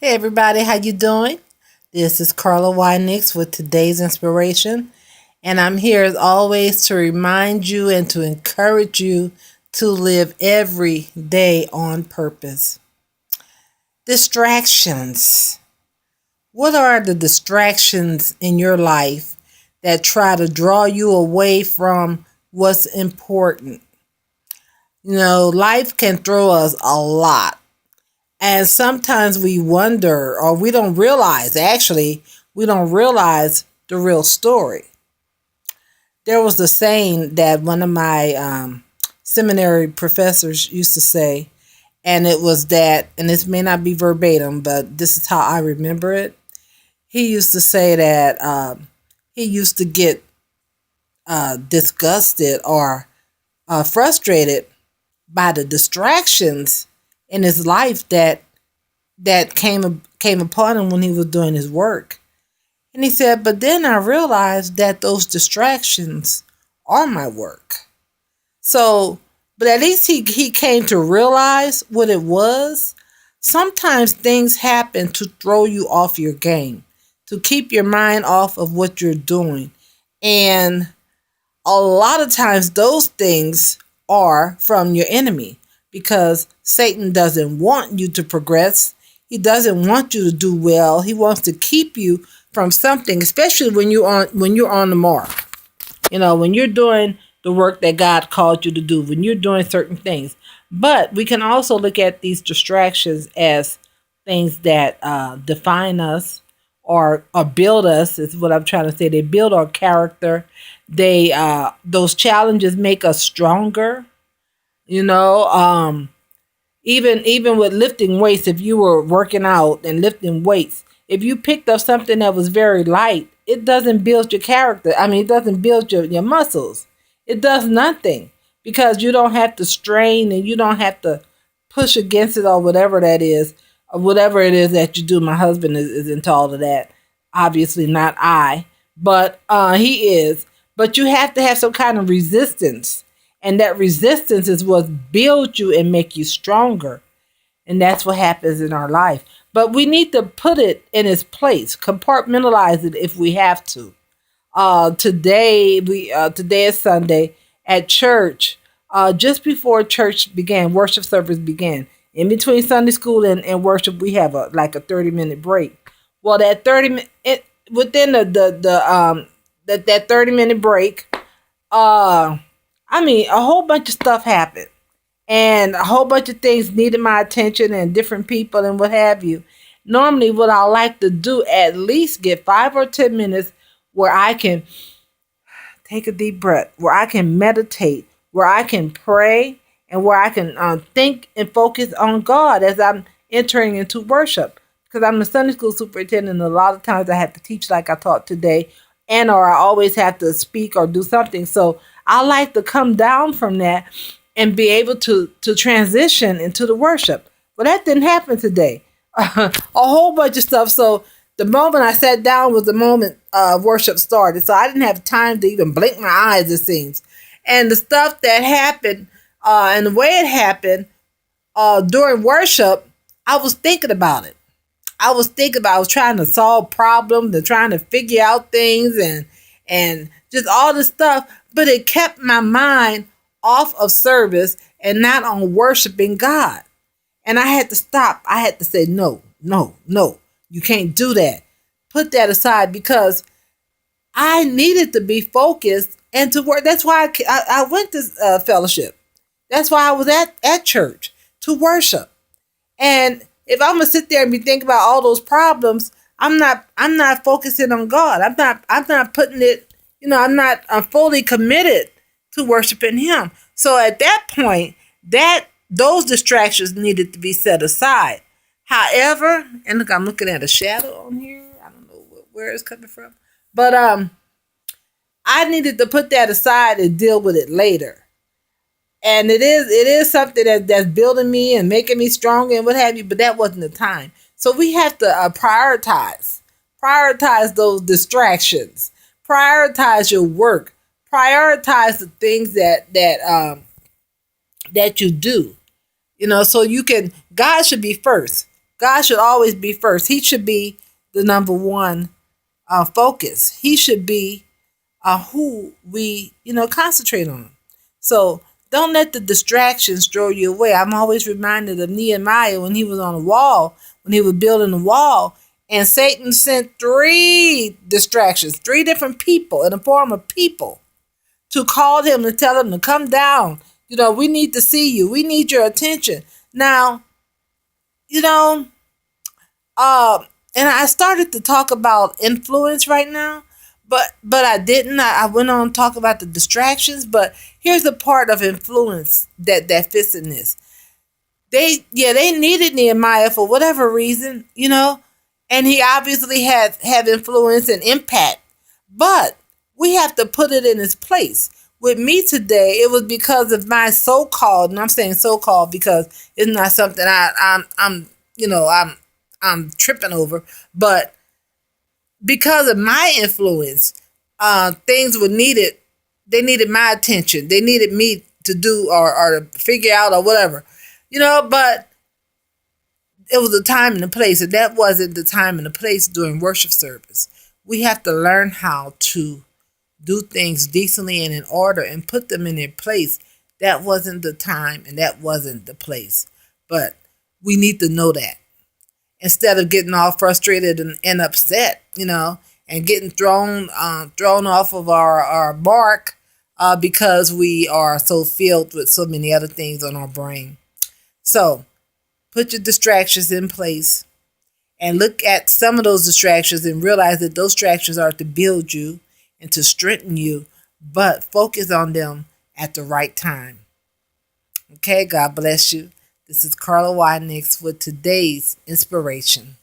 Hey everybody, how you doing? This is Carla with today's inspiration, and I'm here as always to remind you and to encourage you to live every day on purpose. Distractions. What are the distractions in your life that try to draw you away from what's important? Life can throw us a lot. And sometimes we wonder, or we don't realize the real story. There was a saying that one of my seminary professors used to say, and it was that, and this may not be verbatim, but this is how I remember it. He used to say that he used to get disgusted or frustrated by the distractions in his life that came upon him when he was doing his work. And he said, but then I realized that those distractions are my work. So, but at least he came to realize what it was. Sometimes things happen to throw you off your game, to keep your mind off of what you're doing. And a lot of times those things are from your enemy because Satan doesn't want you to progress. He doesn't want you to do well. He wants to keep you from something, especially when you're on the mark. When you're doing the work that God called you to do, when you're doing certain things. But we can also look at these distractions as things that define us or build us. Is what I'm trying to say. They build our character. They those challenges make us stronger. You know, even with lifting weights, if you were working out and lifting weights, if you picked up something that was very light, it doesn't build your character. I mean, it doesn't build your muscles. It does nothing because you don't have to strain and you don't have to push against it or whatever that is, or whatever it is that you do. My husband is into all of that. Obviously, not I, but he is. But you have to have some kind of resistance, and that resistance is what builds you and make you stronger. And that's what happens in our life. But we need to put it in its place, compartmentalize it if we have to. Today is Sunday at church. Just before church began, worship service began. In between Sunday school and worship, we have a 30-minute break. Well, that 30-minute break, a whole bunch of stuff happened, and a whole bunch of things needed my attention, and different people and what have you. Normally, what I like to do, at least get 5 or 10 minutes where I can take a deep breath, where I can meditate, where I can pray, and where I can think and focus on God as I'm entering into worship. Because I'm a Sunday school superintendent, and a lot of times I have to teach like I taught today, and or I always have to speak or do something. So I like to come down from that and be able to transition into the worship. Well, that didn't happen today. A whole bunch of stuff. So the moment I sat down was the moment worship started. So I didn't have time to even blink my eyes, it seems. And the stuff that happened and the way it happened during worship, I was thinking about it. I was trying to solve problems and trying to figure out things and just all this stuff. But it kept my mind off of service and not on worshiping God. And I had to stop. I had to say, no, no, no, you can't do that. Put that aside because I needed to be focused and to work. That's why I went to fellowship. That's why I was at church to worship. And if I'm gonna sit there and be thinking about all those problems, I'm not focusing on God. I'm not putting it, I'm fully committed to worshiping him. So at that point, that those distractions needed to be set aside. However, and look, I'm looking at a shadow on here. I don't know where it's coming from. But I needed to put that aside and deal with it later. And it is something that's building me and making me stronger and what have you, but that wasn't the time. So we have to prioritize those distractions, prioritize your work, prioritize the things that you do. So you can, God should be first. God should always be first. He should be the number one focus. He should be who we, concentrate on. So don't let the distractions throw you away. I'm always reminded of Nehemiah when he was on the wall, when he was building the wall, and Satan sent three distractions, three different people in the form of people to call him and tell him to come down. We need to see you. We need your attention. Now, you know, uh, and I started to talk about influence right now, but I didn't. I went on to talk about the distractions, but here's the part of influence that fits in this. They needed Nehemiah for whatever reason, and he obviously had influence and impact, but we have to put it in its place. With me today, it was because of my so-called, and I'm saying so-called because it's not something I'm tripping over, but because of my influence, things were needed. They needed my attention. They needed me to do or to figure out or whatever, but it was a time and a place, and that wasn't the time and the place during worship service. We have to learn how to do things decently and in order and put them in their place. That wasn't the time and that wasn't the place. But we need to know that instead of getting all frustrated and upset, and getting thrown off of our mark because we are so filled with so many other things on our brain. So put your distractions in place and look at some of those distractions and realize that those distractions are to build you and to strengthen you, but focus on them at the right time. Okay, God bless you. This is Carla Wynix with today's inspiration.